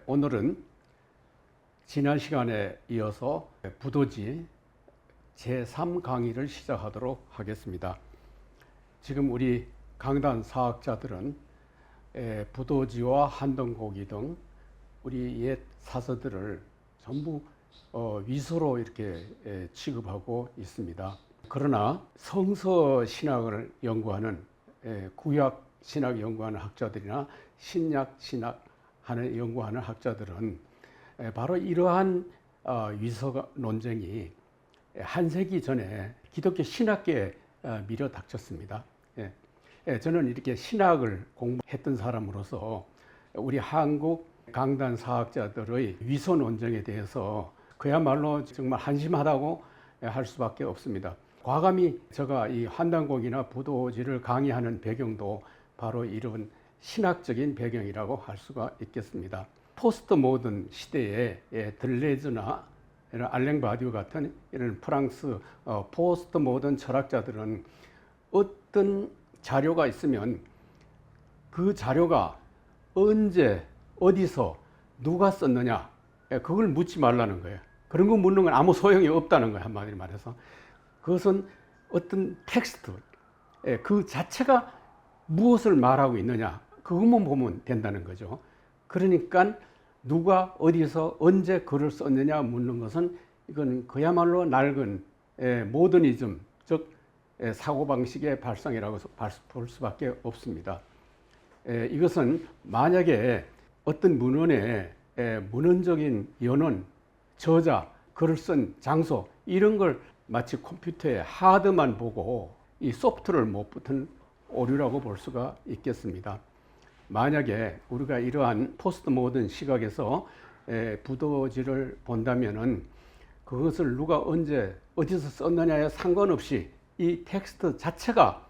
오늘은 지난 시간에 이어서 부도지 제3 강의를 시작하도록 하겠습니다. 지금 우리 강단 사학자들은 부도지와 한등고기 등 우리 옛 사서들을 전부 위서로 이렇게 취급하고 있습니다. 그러나 성서 신학을 연구하는 구약 신학 연구하는 학자들이나 신약 신학 연구하는 학자들은 바로 이러한 위서 논쟁이 한 세기 전에 기독교 신학계에 밀어 닥쳤습니다. 저는 이렇게 신학을 공부했던 사람으로서 우리 한국 강단 사학자들의 위서 논쟁에 대해서 그야말로 정말 한심하다고 할 수밖에 없습니다. 과감히 제가 이 한당고기나 부도지를 강의하는 배경도 바로 이런 신학적인 배경이라고 할 수가 있겠습니다. 포스트 모던 시대에 들레즈나 알랭 바디우 같은 이런 프랑스 포스트 모던 철학자들은 어떤 자료가 있으면 그 자료가 언제 어디서 누가 썼느냐 그걸 묻지 말라는 거예요. 그런 거 묻는 건 아무 소용이 없다는 거예요. 한마디로 말해서 그것은 어떤 텍스트 그 자체가 무엇을 말하고 있느냐 그것만 보면 된다는 거죠. 그러니까 누가 어디서 언제 글을 썼느냐 묻는 것은 이건 그야말로 낡은 모더니즘 즉 사고방식의 발상이라고 볼 수밖에 없습니다. 이것은 만약에 어떤 문헌의 문헌적인 연원, 저자, 글을 쓴 장소 이런 걸 마치 컴퓨터의 하드만 보고 이 소프트를 못 붙은 오류라고 볼 수가 있겠습니다. 만약에 우리가 이러한 포스트 모던 시각에서 부도지를 본다면은 그것을 누가 언제 어디서 썼느냐에 상관없이 이 텍스트 자체가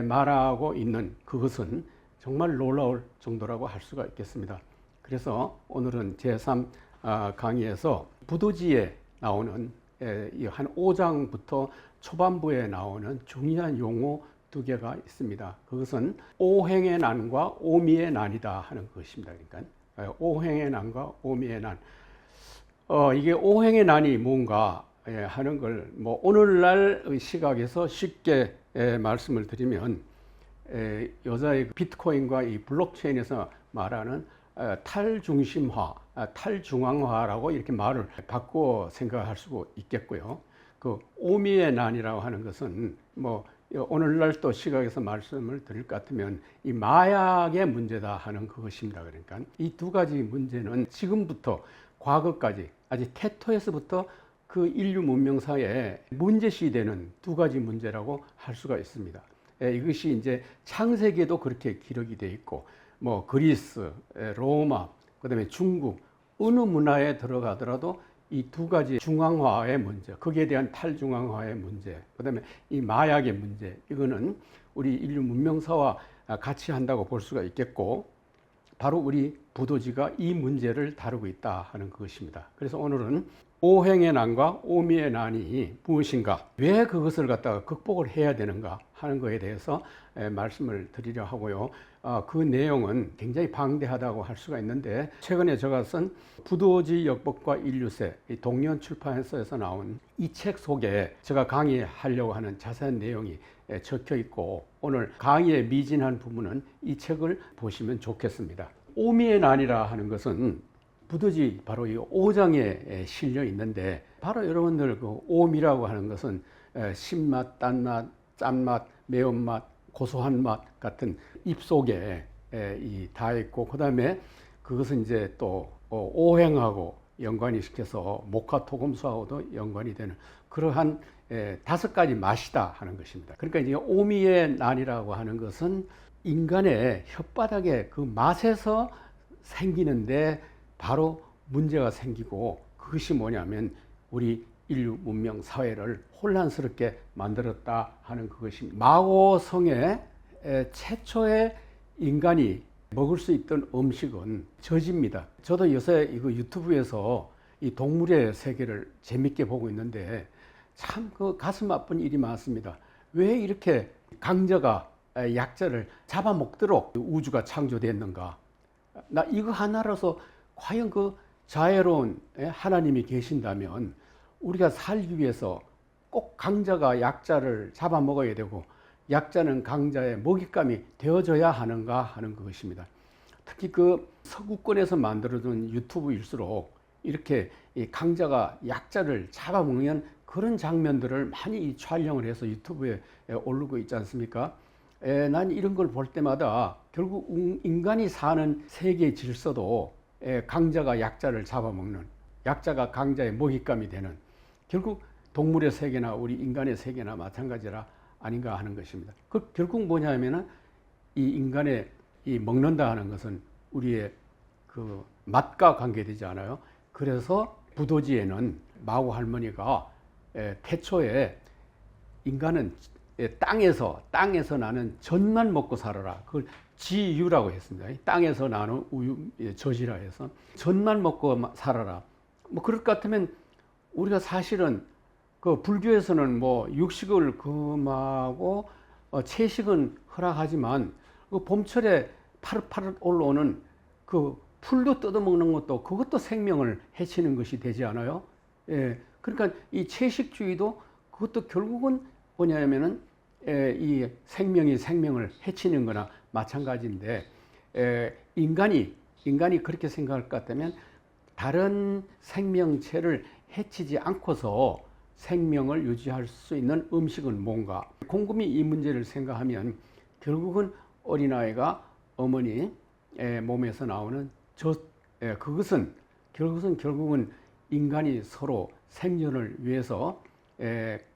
말하고 있는 그것은 정말 놀라울 정도라고 할 수가 있겠습니다. 그래서 오늘은 제3 강의에서 부도지에 나오는 한 5장부터 초반부에 나오는 중요한 용어 두 개가 있습니다. 그것은 오행의 난과 오미의 난이다 하는 것입니다. 그러니까 오행의 난과 오미의 난. 이게 오행의 난이 뭔가 하는 걸 뭐 오늘날 시각에서 쉽게 말씀을 드리면 여자의 비트코인과 이 블록체인에서 말하는 탈중심화, 탈중앙화라고 이렇게 말을 바꿔 생각할 수 있겠고요. 그 오미의 난이라고 하는 것은 뭐 오늘날 또 시각에서 말씀을 드릴 것 같으면 이 마약의 문제다 하는 그것입니다. 그러니까 이 두 가지 문제는 지금부터 과거까지 아직 태토에서부터 그 인류 문명사에 문제시되는 두 가지 문제라고 할 수가 있습니다. 이것이 이제 창세기에도 그렇게 기록이 되어 있고 뭐 그리스, 로마, 그다음에 중국 어느 문화에 들어가더라도 이 두 가지 중앙화의 문제, 거기에 대한 탈중앙화의 문제, 그다음에 이 마약의 문제, 이거는 우리 인류 문명사와 같이 한다고 볼 수가 있겠고, 바로 우리 부도지가 이 문제를 다루고 있다 하는 것입니다. 그래서 오늘은 오행의 난과 오미의 난이 무엇인가, 왜 그것을 갖다가 극복을 해야 되는가 하는 것에 대해서 말씀을 드리려 하고요. 그 내용은 굉장히 방대하다고 할 수가 있는데 최근에 제가 쓴 부도지 역법과 인류세 동년 출판사에서 나온 이 책 속에 제가 강의하려고 하는 자세한 내용이 적혀 있고 오늘 강의의 미진한 부분은 이 책을 보시면 좋겠습니다. 오미의 난이라 하는 것은 부도지 바로 이 5장에 실려 있는데 바로 여러분들 그 오미라고 하는 것은 신맛, 딴맛, 짠맛, 매운맛, 고소한 맛 같은 입속에 다 있고 그다음에 그것은 이제 또 오행하고 연관이 시켜서 목화토금수하고도 연관이 되는 그러한 5가지 맛이다 하는 것입니다. 그러니까 이제 오미의 난이라고 하는 것은 인간의 혓바닥에 그 맛에서 생기는데 바로 문제가 생기고 그것이 뭐냐면 우리 인류 문명 사회를 혼란스럽게 만들었다 하는 그것입니다. 마오성의 최초의 인간이 먹을 수 있던 음식은 젖입니다. 저도 요새 이거 유튜브에서 이 동물의 세계를 재밌게 보고 있는데 참 그 가슴 아픈 일이 많습니다. 왜 이렇게 강자가 약자를 잡아먹도록 우주가 창조됐는가? 나 이거 하나로서 과연 그 자애로운 하나님이 계신다면 우리가 살기 위해서 꼭 강자가 약자를 잡아먹어야 되고 약자는 강자의 먹잇감이 되어져야 하는가 하는 것입니다. 특히 그 서구권에서 만들어진 유튜브일수록 이렇게 이 강자가 약자를 잡아먹는 그런 장면들을 많이 촬영을 해서 유튜브에 올리고 있지 않습니까? 난 이런 걸 볼 때마다 결국 인간이 사는 세계 질서도 강자가 약자를 잡아먹는, 약자가 강자의 먹잇감이 되는, 결국 동물의 세계나 우리 인간의 세계나 마찬가지라 아닌가 하는 것입니다. 그 결국 뭐냐면은 이 인간의 이 먹는다 하는 것은 우리의 그 맛과 관계되지 않아요. 그래서 부도지에는 마고 할머니가 태초에 인간은 땅에서 나는 젖만 먹고 살아라. 그걸 지유라고 했습니다. 땅에서 나는 우유 젖이라 해서 젖만 먹고 살아라. 뭐 그럴 것 같으면 우리가 사실은 그 불교에서는 뭐 육식을 금하고 채식은 허락하지만 그 봄철에 파릇파릇 올라오는 그 풀도 뜯어먹는 것도 그것도 생명을 해치는 것이 되지 않아요? 예. 그러니까 이 채식주의도 그것도 결국은 뭐냐면은 이 생명이 생명을 해치는 거나 마찬가지인데 인간이 그렇게 생각할 것 같다면 다른 생명체를 해치지 않고서 생명을 유지할 수 있는 음식은 뭔가? 곰곰이 이 문제를 생각하면 결국은 어린아이가 어머니 몸에서 나오는 그것은 결국은 인간이 서로 생존을 위해서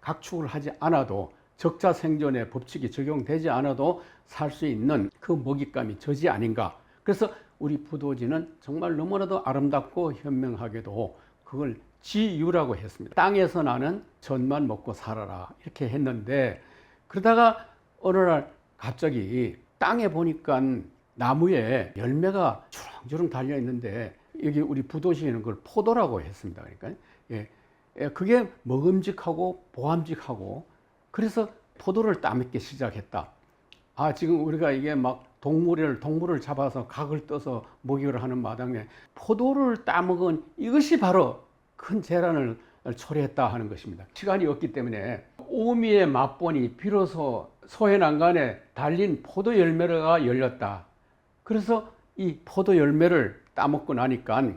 각축을 하지 않아도 적자 생존의 법칙이 적용되지 않아도 살 수 있는 그 먹잇감이 젖이 아닌가. 그래서 우리 부도지는 정말 너무나도 아름답고 현명하게도 그걸 지유라고 했습니다. 땅에서 나는 젖만 먹고 살아라 이렇게 했는데 그러다가 어느 날 갑자기 땅에 보니까 나무에 열매가 주렁주렁 달려 있는데 여기 우리 부도시에는 그걸 포도라고 했습니다. 그러니까 그게 먹음직하고 보암직하고 그래서 포도를 따먹기 시작했다. 아, 지금 우리가 이게 막 동물을 잡아서 각을 떠서 먹이를 하는 마당에 포도를 따먹은 이것이 바로 큰 재난을 초래했다 하는 것입니다. 시간이 없기 때문에 오미의 맛보니 비로소 소해난간에 달린 포도 열매가 열렸다. 그래서 이 포도 열매를 따먹고 나니까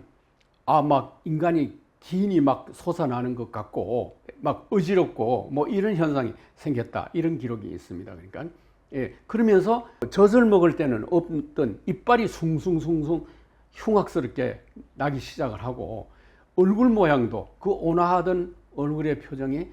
막 인간이 기인이 막 솟아나는 것 같고 막 어지럽고 뭐 이런 현상이 생겼다. 이런 기록이 있습니다. 그러니까 그러면서 젖을 먹을 때는 없던 이빨이 숭숭숭숭 흉악스럽게 나기 시작을 하고 얼굴 모양도 그 온화하던 얼굴의 표정이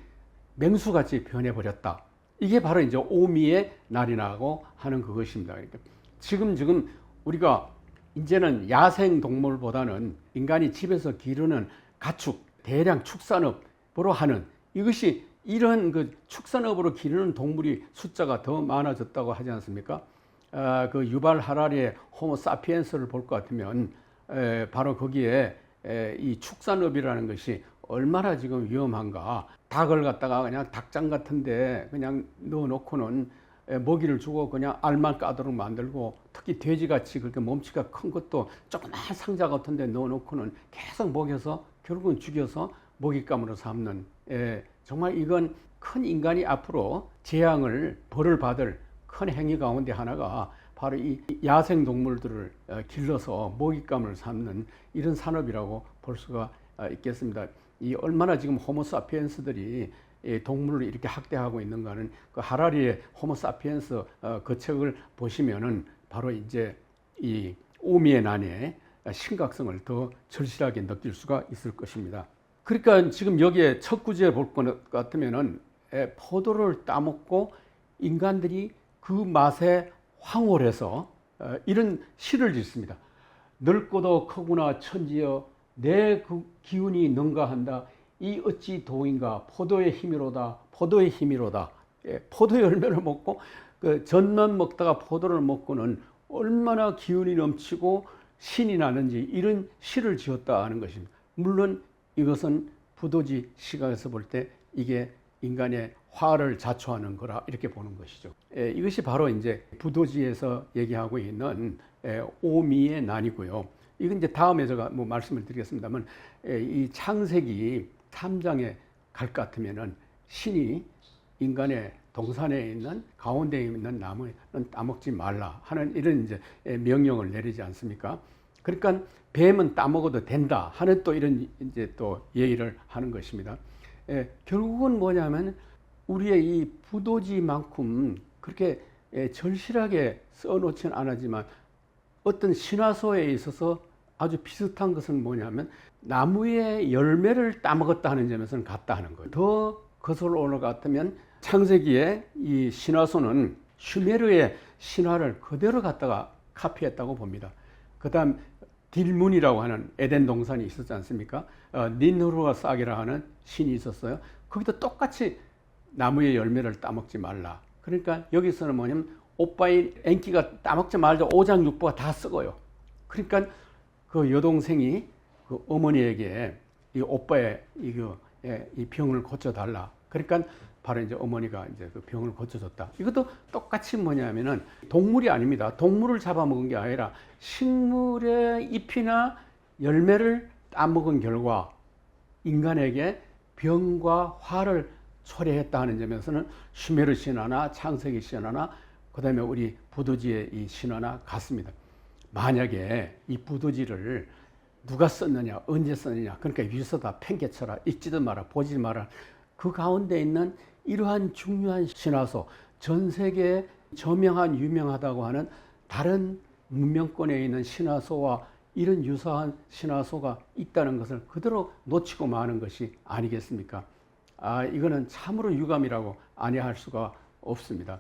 맹수같이 변해버렸다. 이게 바로 이제 오미의 날이라고 하는 그것입니다. 그러니까 지금 우리가 이제는 야생 동물보다는 인간이 집에서 기르는 가축, 대량 축산업으로 하는 이것이 이런 그 축산업으로 기르는 동물이 숫자가 더 많아졌다고 하지 않습니까? 그 유발 하라리의 호모 사피엔스를 볼 것 같으면 바로 거기에 이 축산업이라는 것이 얼마나 지금 위험한가. 닭을 갖다가 그냥 닭장 같은데 그냥 넣어놓고는 먹이를 주고 그냥 알만 까도록 만들고 특히 돼지같이 그렇게 몸치가 큰 것도 조그만 상자 같은 데 넣어놓고는 계속 먹여서 결국은 죽여서 먹잇감으로 삼는 정말 이건 큰 인간이 앞으로 재앙을 벌을 받을 큰 행위 가운데 하나가 바로 이 야생 동물들을 길러서 먹잇감을 삼는 이런 산업이라고 볼 수가 있겠습니다. 이 얼마나 지금 호모사피엔스들이 동물을 이렇게 학대하고 있는가는 그 하라리의 호모사피엔스 그 책을 보시면은 바로 이제 이 오미의 난의 심각성을 더 절실하게 느낄 수가 있을 것입니다. 그러니까 지금 여기에 첫 구절에 볼 것 같으면은 포도를 따먹고 인간들이 그 맛에 황홀해서 이런 시를 짓습니다. 넓고도 크구나 천지여 내 그 기운이 능가한다. 이 어찌 도인가 포도의 힘이로다. 포도의 힘이로다. 포도 열매를 먹고 그 젖만 먹다가 포도를 먹고는 얼마나 기운이 넘치고 신이 나는지 이런 시를 지었다 하는 것입니다. 물론 이것은 부도지 시각에서 볼 때 이게 인간의 화를 자초하는 거라 이렇게 보는 것이죠. 이것이 바로 이제 부도지에서 얘기하고 있는 오미의 난이고요. 이건 이제 다음에 제가 뭐 말씀을 드리겠습니다만, 이 창세기 3장에 갈 것 같으면은 신이 인간의 동산에 있는 가운데에 있는 나무는 따먹지 말라 하는 이런 이제 명령을 내리지 않습니까? 그러니까 뱀은 따먹어도 된다 하는 또 이런 이제 또 얘기를 하는 것입니다. 결국은 뭐냐면 우리의 이 부도지만큼 그렇게 절실하게 써놓지는 않았지만 어떤 신화서에 있어서 아주 비슷한 것은 뭐냐면 나무의 열매를 따먹었다 하는 점에서는 같다 하는 거예요. 더 거슬러 올라갔다면 창세기의 이 신화서는 슈메르의 신화를 그대로 갖다가 카피했다고 봅니다. 그 다음 딜문이라고 하는 에덴 동산이 있었지 않습니까? 닌누르와 싹이라 하는 신이 있었어요. 거기도 똑같이 나무의 열매를 따먹지 말라. 그러니까 여기서는 뭐냐면 오빠의 앵기가 따먹지 말자 5장 6부가 다 썩어요. 그러니까 그 여동생이 그 어머니에게 이 오빠의 이 병을 고쳐달라. 그러니까 바로 이제 어머니가 이제 그 병을 고쳐줬다. 이것도 똑같이 뭐냐면은 동물이 아닙니다. 동물을 잡아먹은 게 아니라 식물의 잎이나 열매를 따먹은 결과 인간에게 병과 화를 초래했다 하는 점에서는 슈메르 신화나 창세기 신화나 그다음에 우리 부도지의 이 신화나 같습니다. 만약에 이 부도지를 누가 썼느냐, 언제 썼느냐, 그러니까 위서다 팽개쳐라, 읽지도 마라, 보지 마라. 그 가운데 있는 이러한 중요한 신화서, 전 세계에 저명한 유명하다고 하는 다른 문명권에 있는 신화서와 이런 유사한 신화서가 있다는 것을 그대로 놓치고 마는 것이 아니겠습니까? 이거는 참으로 유감이라고 아니할 수가 없습니다.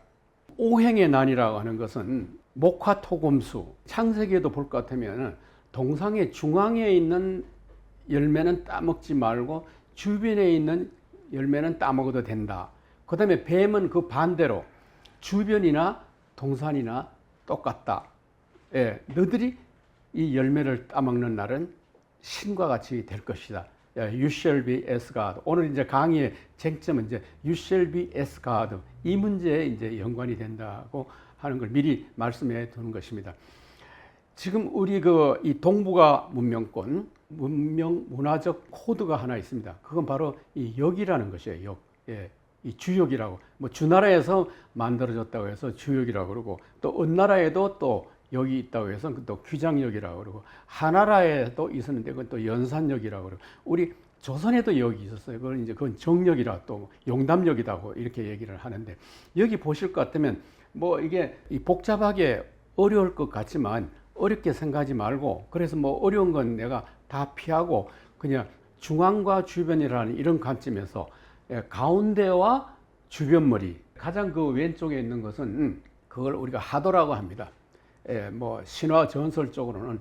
오행의 난이라고 하는 것은 목화토금수, 창세기에도 볼 것 같으면 동상의 중앙에 있는 열매는 따먹지 말고 주변에 있는 열매는 따먹어도 된다. 그 다음에 뱀은 그 반대로 주변이나 동산이나 똑같다. 너희들이 이 열매를 따먹는 날은 신과 같이 될 것이다. You shall be as God. 오늘 이제 강의의 쟁점은 이제 You shall be as God. 이 문제에 이제 연관이 된다고 하는 걸 미리 말씀해 두는 것입니다. 지금 우리 이 동북아 문명권 문명 문화적 코드가 하나 있습니다. 그건 바로 이 역이라는 것이에요. 역. 이 주역이라고. 뭐 주나라에서 만들어졌다고 해서 주역이라고 그러고 또 어느 나라에도 또 역이 있다고 해서 또 귀장역이라고 그러고 하나라에도 있었는데 그건 또 연산역이라고 그러고 우리 조선에도 역이 있었어요. 그건 정역이라 또 용담역이라고 이렇게 얘기를 하는데 여기 보실 것 같으면 뭐 이게 복잡하게 어려울 것 같지만 어렵게 생각하지 말고 그래서 뭐 어려운 건 내가 다 피하고 그냥 중앙과 주변이라는 이런 관점에서 가운데와 주변머리 가장 그 왼쪽에 있는 것은 그걸 우리가 하도라고 합니다. 뭐 신화 전설적으로는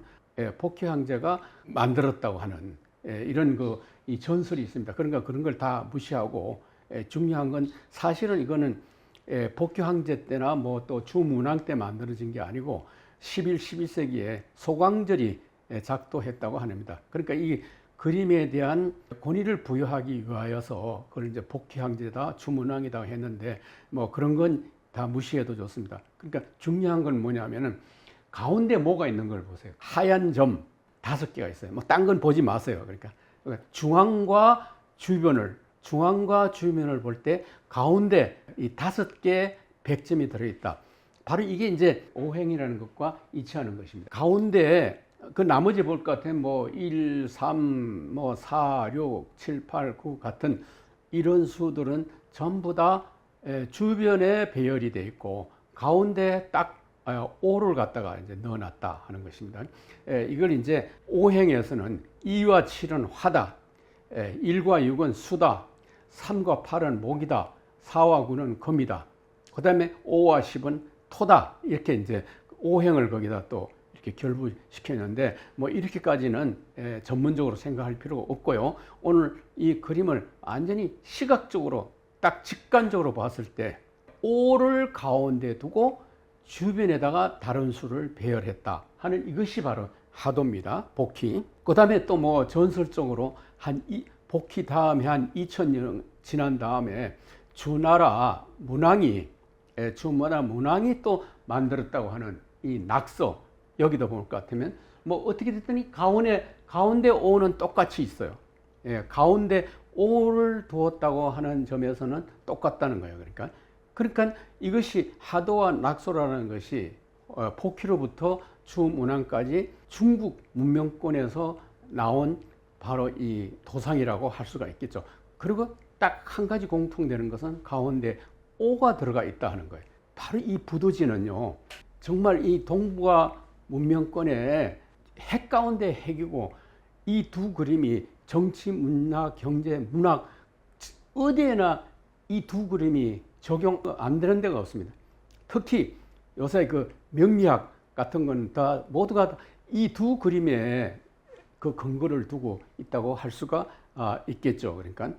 복희 황제가 만들었다고 하는 이런 이 전설이 있습니다. 그러니까 그런 걸 다 무시하고 중요한 건 사실은 이거는 복희 황제 때나 뭐 또 주문왕 때 만들어진 게 아니고 11, 12세기에 소광절이 작도했다고 합니다. 그러니까 이 그림에 대한 권위를 부여하기 위하여서 그걸 이제 복희 황제다, 주문왕이다 했는데 뭐 그런 건 다 무시해도 좋습니다. 그러니까 중요한 건 뭐냐면은 가운데 뭐가 있는 걸 보세요. 하얀 점 5개가 있어요. 뭐 딴 건 보지 마세요. 그러니까 중앙과 주변을 볼 때 가운데 이 5개 백점이 들어있다. 바로 이게 이제 오행이라는 것과 일치하는 것입니다. 가운데 그 나머지 볼 것 같으면 뭐 1, 3, 뭐 4, 6, 7, 8, 9 같은 이런 수들은 전부 다 주변에 배열이 되어 있고 가운데 딱 5를 갖다가 이제 넣어놨다 하는 것입니다. 이걸 이제 오행에서는 2와 7은 화다, 1과 6은 수다, 3과 8은 목이다, 4와 9는 금이다. 그 다음에 5와 10은 토다. 이렇게 이제 오행을 거기다 또 이렇게 결부시켰는데 뭐 이렇게까지는 전문적으로 생각할 필요가 없고요. 오늘 이 그림을 완전히 시각적으로 딱 직관적으로 봤을 때 5를 가운데 두고 주변에다가 다른 수를 배열했다 하는 이것이 바로 하도입니다. 복희. 그 다음에 또 뭐 전설적으로 한 복희 다음에 한 2000년 지난 다음에 주나라 문왕이 또 만들었다고 하는 이 낙서, 여기도 볼 것 같으면 뭐 어떻게 됐더니 가운데 오는 똑같이 있어요. 가운데 오를 두었다고 하는 점에서는 똑같다는 거예요. 그러니까 이것이 하도와 낙소라는 것이 복희로부터 주문왕까지 중국 문명권에서 나온 바로 이 도상이라고 할 수가 있겠죠. 그리고 딱 한 가지 공통되는 것은 가운데 오가 들어가 있다 하는 거예요. 바로 이 부도지는요, 정말 이 동북아 문명권의 핵 가운데 핵이고, 이 두 그림이 정치, 문화, 경제, 문학 어디에나 이 두 그림이 적용 안 되는 데가 없습니다. 특히 요새 그 명리학 같은 건 다 모두가 이 두 그림에 그 근거를 두고 있다고 할 수가 있겠죠. 그러니까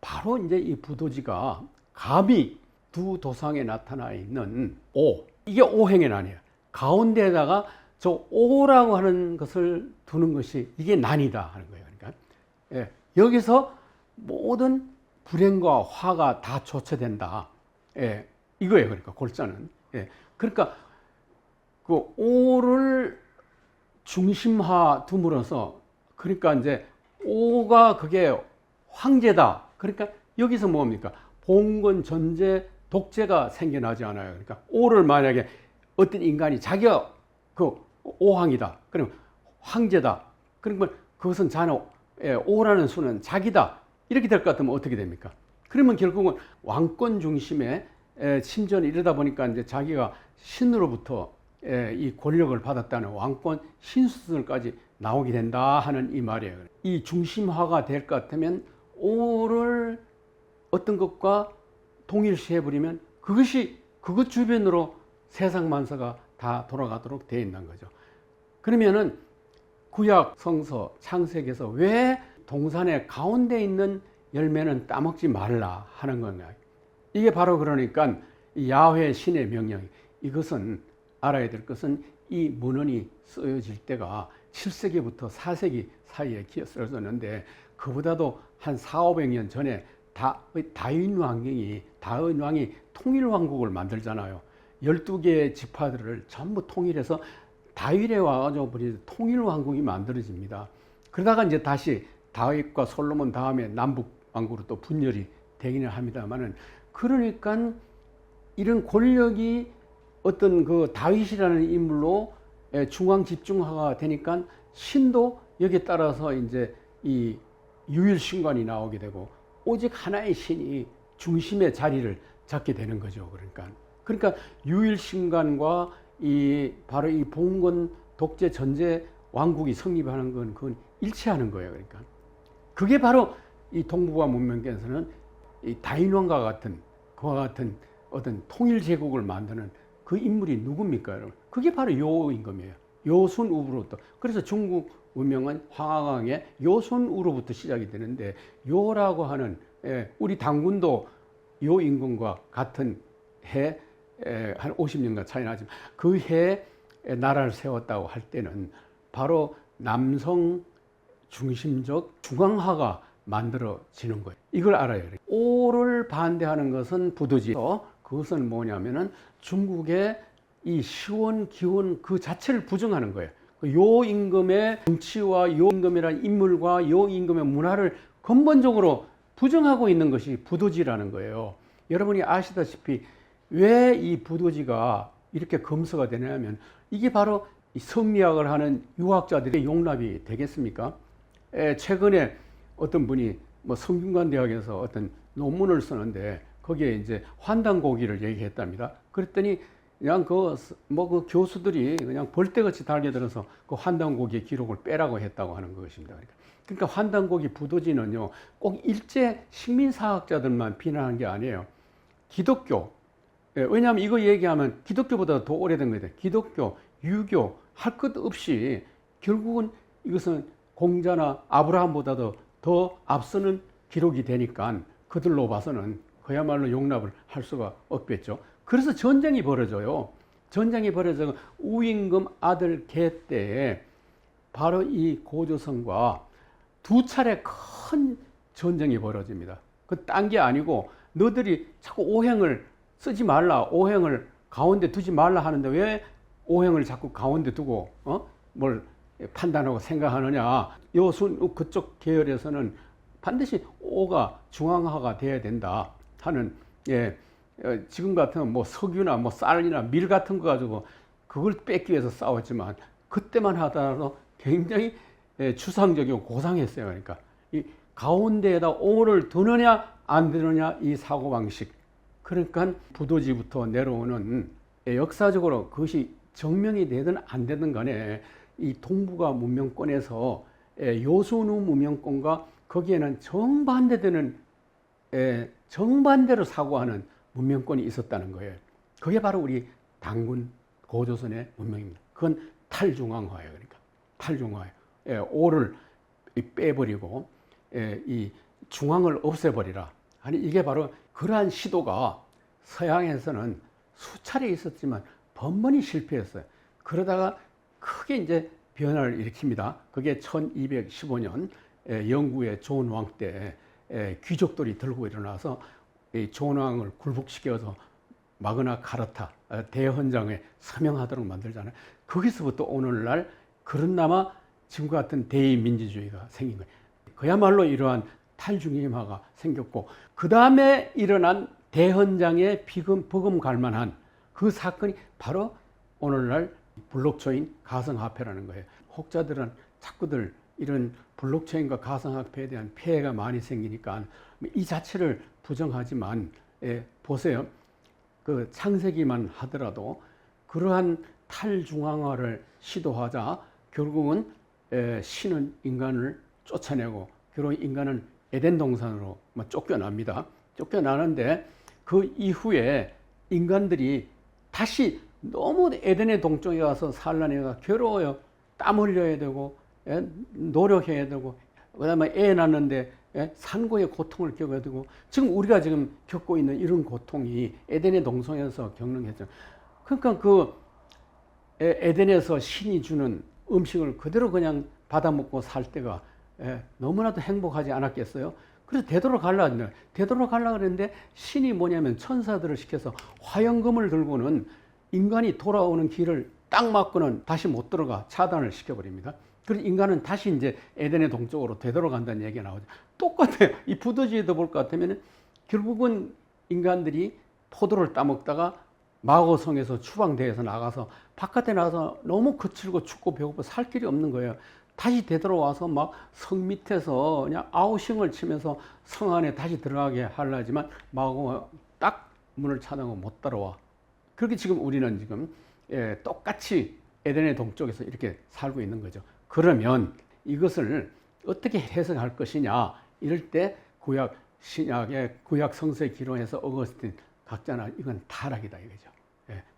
바로 이제 이 부도지가 감히 두 도상에 나타나 있는 오, 이게 오행의 난이에요. 가운데에다가 저 오라고 하는 것을 두는 것이 이게 난이다 하는 거예요. 그러니까 여기서 모든 불행과 화가 다 조처된다. 이거예요. 그러니까 골자는. 그러니까 그 오를 중심화 둠으로써, 그러니까 이제 오가 그게 황제다. 그러니까 여기서 뭡니까? 봉건, 전제, 독재가 생겨나지 않아요. 그러니까 오를 만약에 어떤 인간이 자기가 그 오황이다. 그러면 황제다. 그러면 그것은 오라는 수는 자기다. 이렇게 될 것 같으면 어떻게 됩니까? 그러면 결국은 왕권 중심의 침전이 이러다 보니까 이제 자기가 신으로부터 이 권력을 받았다는 왕권 신수들까지 나오게 된다 하는 이 말이에요. 이 중심화가 될 것 같으면 오를 어떤 것과 동일시해 버리면 그것 주변으로 세상 만사가 다 돌아가도록 되어 있는 거죠. 그러면은 구약 성서 창세기에서 왜 동산의 가운데 있는 열매는 따먹지 말라 하는 건가요? 이게 바로 그러니까 야훼 신의 명령, 이것은 알아야 될 것은 이 문헌이 쓰여질 때가 7세기부터 4세기 사이에 쓰여졌는데, 그보다도 한 400~500년 전에 다윈 왕이 통일왕국을 만들잖아요. 12개의 지파들을 전부 통일해서 다윗에 와가지고 통일왕국이 만들어집니다. 그러다가 이제 다시 다윗과 솔로몬 다음에 남북왕국으로 또 분열이 되기는 합니다만은, 그러니까 이런 권력이 어떤 그 다윗이라는 인물로 중앙 집중화가 되니까 신도 여기에 따라서 이제 이 유일신관이 나오게 되고, 오직 하나의 신이 중심의 자리를 잡게 되는 거죠. 그러니까 유일신관과 바로 이 봉건, 독재, 전제 왕국이 성립하는 건 그건 일치하는 거예요. 그러니까 그게 바로 이 동북아 문명권에서는 이 다윈왕과 같은 그와 같은 어떤 통일 제국을 만드는 그 인물이 누굽니까, 여러분? 그게 바로 요임금이에요. 요순우로부터. 그래서 중국 문명은 황하강의 요순우로부터 시작이 되는데, 요라고 하는 우리 당군도 요임금과 같은 해, 한 50년간 차이 나지만 그 해에 나라를 세웠다고 할 때는 바로 남성 중심적 중앙화가 만들어지는 거예요. 이걸 알아야 돼요. 오를 반대하는 것은 부도지요. 그것은 뭐냐면은 중국의 이 시원, 기원 그 자체를 부정하는 거예요. 요 임금의 정치와 요 임금이라는 인물과 요 임금의 문화를 근본적으로 부정하고 있는 것이 부도지라는 거예요. 여러분이 아시다시피 왜 이 부도지가 이렇게 검소가 되냐면, 이게 바로 이 성리학을 하는 유학자들의 용납이 되겠습니까? 최근에 어떤 분이 뭐 성균관 대학에서 어떤 논문을 쓰는데 거기에 이제 환단고기를 얘기했답니다. 그랬더니 그냥 그 교수들이 그냥 벌떼같이 달려들어서 그 환단고기의 기록을 빼라고 했다고 하는 것입니다. 그러니까 환단고기 부도지는요, 꼭 일제 식민사학자들만 비난한 게 아니에요. 기독교, 왜냐하면 이거 얘기하면 기독교보다 더 오래된 거예요. 기독교, 유교 할 것 없이 결국은 이것은 공자나 아브라함보다도 더 앞서는 기록이 되니까 그들로 봐서는 그야말로 용납을 할 수가 없겠죠. 그래서 전쟁이 벌어져요. 전쟁이 벌어져 우임금 아들 개 때에 바로 이 고조선과 두 차례 큰 전쟁이 벌어집니다. 그 딴 게 아니고 너들이 자꾸 오행을 쓰지 말라, 오행을 가운데 두지 말라 하는데 왜 오행을 자꾸 가운데 두고 뭘 판단하고 생각하느냐. 요순 그쪽 계열에서는 반드시 오가 중앙화가 돼야 된다 하는, 지금 같은 뭐 석유나 뭐 쌀이나 밀 같은 거 가지고 그걸 뺏기 위해서 싸웠지만 그때만 하더라도 굉장히 추상적이고 고상했어요. 그러니까 이 가운데에다 오를 두느냐 안 두느냐 이 사고방식. 그러니까 부도지부터 내려오는 역사적으로 그것이 정명이 되든 안 되든 간에 이 동북아 문명권에서 요순우 문명권과 거기에는 정반대로 사고하는 문명권이 있었다는 거예요. 그게 바로 우리 당군 고조선의 문명입니다. 그건 탈중앙화예요. 그러니까 탈중앙화예요. 오를 빼버리고 이 중앙을 없애버리라. 아니 이게 바로 그러한 시도가 서양에서는 수차례 있었지만 번번이 실패했어요. 그러다가 크게 이제 변화를 일으킵니다. 그게 1215년 영구의 존 왕 때 귀족들이 들고 일어나서 존 왕을 굴복시켜서 마그나 카르타 대헌장에 서명하도록 만들잖아요. 거기서부터 오늘날 그런나마 지금과 같은 대의민주주의가 생긴 거예요. 그야말로 이러한 탈중임화가 생겼고 그 다음에 일어난 대헌장에 버금갈 만한 그 사건이 바로 오늘날 블록체인 가상화폐라는 거예요. 혹자들은 자꾸들 이런 블록체인과 가상화폐에 대한 폐해가 많이 생기니까 이 자체를 부정하지만 보세요. 그 창세기만 하더라도 그러한 탈중앙화를 시도하자 결국은 신은 인간을 쫓아내고 결국 인간은 에덴 동산으로 쫓겨납니다. 쫓겨나는데 그 이후에 인간들이 다시 너무 에덴의 동쪽에 가서 산란해가 괴로워요. 땀 흘려야 되고 노력해야 되고 그다음에 애 낳는데 산고의 고통을 겪어야 되고 지금 우리가 지금 겪고 있는 이런 고통이 에덴의 동성에서 겪는 거죠. 그러니까 그 에덴에서 신이 주는 음식을 그대로 그냥 받아먹고 살 때가 너무나도 행복하지 않았겠어요? 그래서 되돌아가려고 그랬는데 신이 뭐냐면 천사들을 시켜서 화영금을 들고는 인간이 돌아오는 길을 딱 막고는 다시 못 들어가 차단을 시켜버립니다. 그래서 인간은 다시 이제 에덴의 동쪽으로 되돌아간다는 얘기가 나오죠. 똑같아요. 이 부도지에도 볼 것 같으면 결국은 인간들이 포도를 따먹다가 마고성에서 추방대에서 나가서 바깥에 나가서 너무 거칠고 춥고 배고파 살 길이 없는 거예요. 다시 되돌아와서 막 성 밑에서 그냥 아우싱을 치면서 성 안에 다시 들어가게 하려지만 마고가 딱 문을 차단하고 못 따라와. 그렇게 지금 우리는 지금 똑같이 에덴의 동쪽에서 이렇게 살고 있는 거죠. 그러면 이것을 어떻게 해석할 것이냐 이럴 때 구약 신약의 구약 성서의 기록에서 어거스틴 각자나 이건 타락이다 이거죠.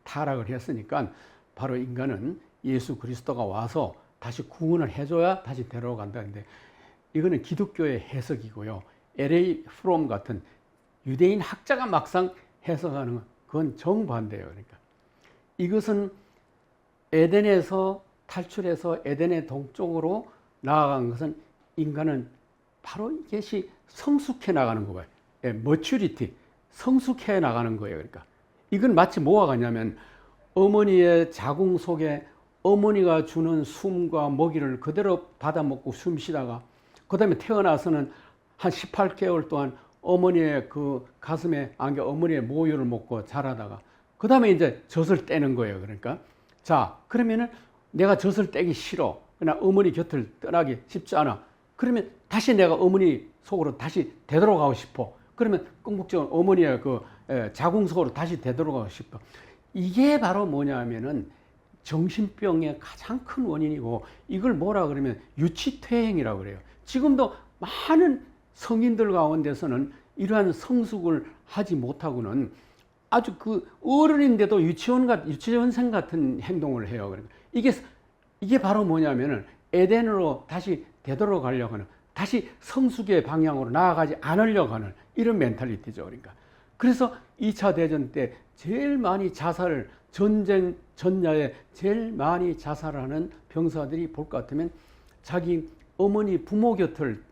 타락을 했으니까 바로 인간은 예수 그리스도가 와서 다시 구원을 해줘야 다시 데려간다는데 이거는 기독교의 해석이고요. L.A. 프롬 같은 유대인 학자가 막상 해석하는 그건 정반대예요. 그러니까 이것은 에덴에서 탈출해서 에덴의 동쪽으로 나아간 것은 인간은 바로 이것이 성숙해 나가는 거예요. 머추리티, 성숙해 나가는 거예요. 그러니까 이건 마치 뭐와 같냐면 어머니의 자궁 속에 어머니가 주는 숨과 먹이를 그대로 받아먹고 숨 쉬다가 그 다음에 태어나서는 한 18개월 동안 어머니의 그 가슴에 안겨 어머니의 모유를 먹고 자라다가 그 다음에 이제 젖을 떼는 거예요. 그러니까 자 그러면은 내가 젖을 떼기 싫어. 그러나 어머니 곁을 떠나기 쉽지 않아. 그러면 다시 내가 어머니 속으로 다시 되돌아가고 싶어. 그러면 궁극적으로 어머니의 그 자궁 속으로 다시 되돌아가고 싶어. 이게 바로 뭐냐면은 정신병의 가장 큰 원인이고 이걸 뭐라 그러면 유치퇴행이라고 그래요. 지금도 많은 성인들 가운데서는 이러한 성숙을 하지 못하고는 아주 그 어른인데도 유치원생 같은 행동을 해요. 그러니까 이게 바로 뭐냐면은 에덴으로 다시 되돌아가려고 하는 다시 성숙의 방향으로 나아가지 않으려고 하는 이런 멘탈리티죠. 그러니까 그래서 2차 대전 때 제일 많이 전쟁 전야에 제일 많이 자살하는 병사들이 볼 것 같으면 자기 어머니 부모 곁을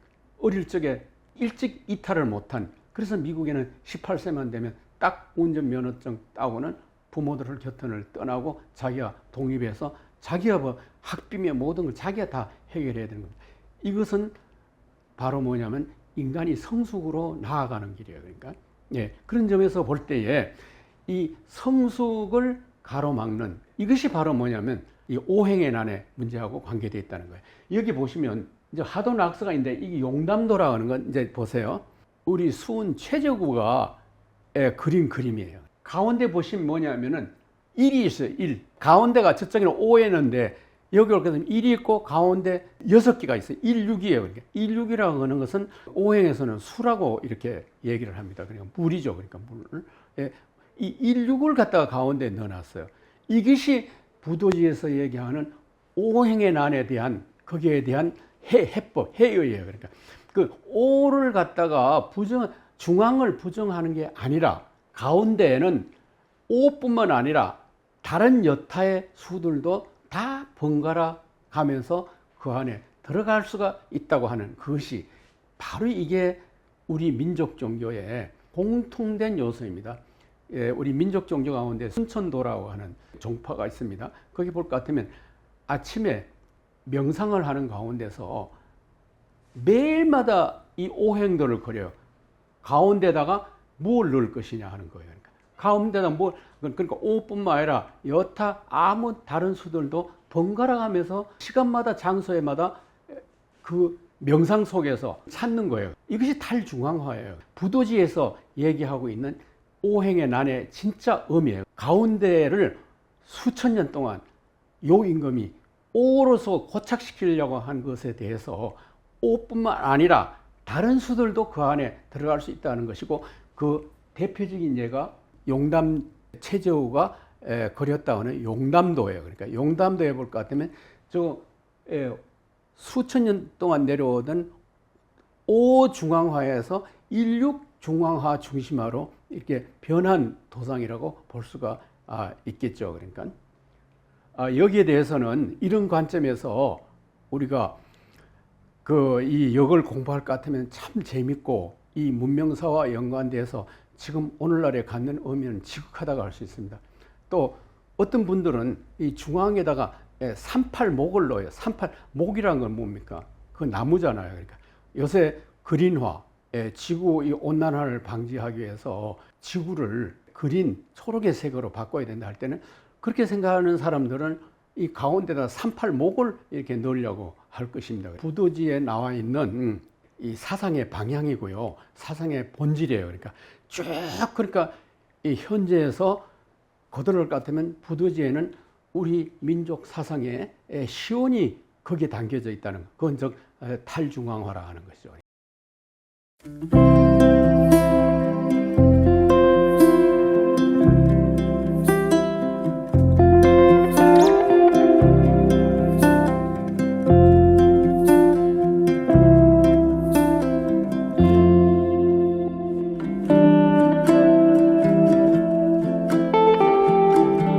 어릴 적에 일찍 이탈을 못한, 그래서 미국에는 18세만 되면 딱 운전면허증 따고는 부모들을 곁을 떠나고 자기가 독립해서 자기가 뭐 학비며 모든 걸 자기가 다 해결해야 되는 겁니다. 이것은 바로 뭐냐면 인간이 성숙으로 나아가는 길이에요. 그러니까 예, 그런 점에서 볼 때에 이 성숙을 가로막는 이것이 바로 뭐냐면 이 오행의 난의 문제하고 관계되어 있다는 거예요. 여기 보시면 이제 하도 낙서가 있는데 이게 용담도라고 하는 건 이제 보세요. 우리 수은 최저구가 그린 그림이에요. 가운데 보시면 뭐냐면은 1이 있어요. 1. 가운데가 저쪽에는 5였는데 여기 올 때는 1이 있고 가운데 6개가 있어요. 1, 6이에요. 그러니까 1, 6이라고 하는 것은 오행에서는 수라고 이렇게 얘기를 합니다. 그러니까 물이죠. 그러니까 물. 예, 이 1, 6을 갖다가 가운데 넣어놨어요. 이것이 부도지에서 얘기하는 오행의 난에 대한 거기에 대한 해법, 해의예요. 그러니까 그 5를 갖다가 중앙을 부정하는 게 아니라 가운데에는 5뿐만 아니라 다른 여타의 수들도 다 번갈아 가면서 그 안에 들어갈 수가 있다고 하는 그것이 바로 이게 우리 민족 종교의 공통된 요소입니다. 예, 우리 민족 종교 가운데 순천도라고 하는 종파가 있습니다. 거기 볼 것 같으면 아침에 명상을 하는 가운데서 매일마다 이 오행도를 그려요. 가운데다가 뭘 넣을 것이냐 하는 거예요. 그러니까 가운데다 뭘, 그러니까 오뿐만 아니라 여타 아무 다른 수들도 번갈아 가면서 시간마다 장소에마다 그 명상 속에서 찾는 거예요. 이것이 탈중앙화예요. 부도지에서 얘기하고 있는 오행의 난의 진짜 의미예요. 가운데를 수천 년 동안 요 임금이 오로서 고착시키려고 한 것에 대해서 오뿐만 아니라 다른 수들도 그 안에 들어갈 수 있다는 것이고, 그 대표적인 예가 용담 최저우가 그렸다고 하는 용담도예요. 그러니까 용담도에 볼 것 같으면 수천 년 동안 내려오던 오중앙화에서 16중앙화 중심화로 이렇게 변한 도상이라고 볼 수가 있겠죠. 그러니까 여기에 대해서는 이런 관점에서 우리가 이 역을 공부할 것 같으면 참 재밌고 이 문명사와 연관돼서 지금 오늘날에 갖는 의미는 지극하다고 할 수 있습니다. 또 어떤 분들은 이 중앙에다가 38목을 넣어요. 38목이라는 건 뭡니까? 그 나무잖아요. 그러니까 요새 그린화, 지구 이 온난화를 방지하기 위해서 지구를 그린 초록의 색으로 바꿔야 된다 할 때는 그렇게 생각하는 사람들은 이 가운데다 38목을 이렇게 넣으려고 할 것입니다. 부도지에 나와 있는 이 사상의 방향이고요. 사상의 본질이에요. 그러니까 쭉 그러니까 이 현재에서 거들을 것 같으면 부도지에는 우리 민족 사상의 시온이 거기에 담겨져 있다는 것. 그건 즉 탈중앙화라 하는 것이죠.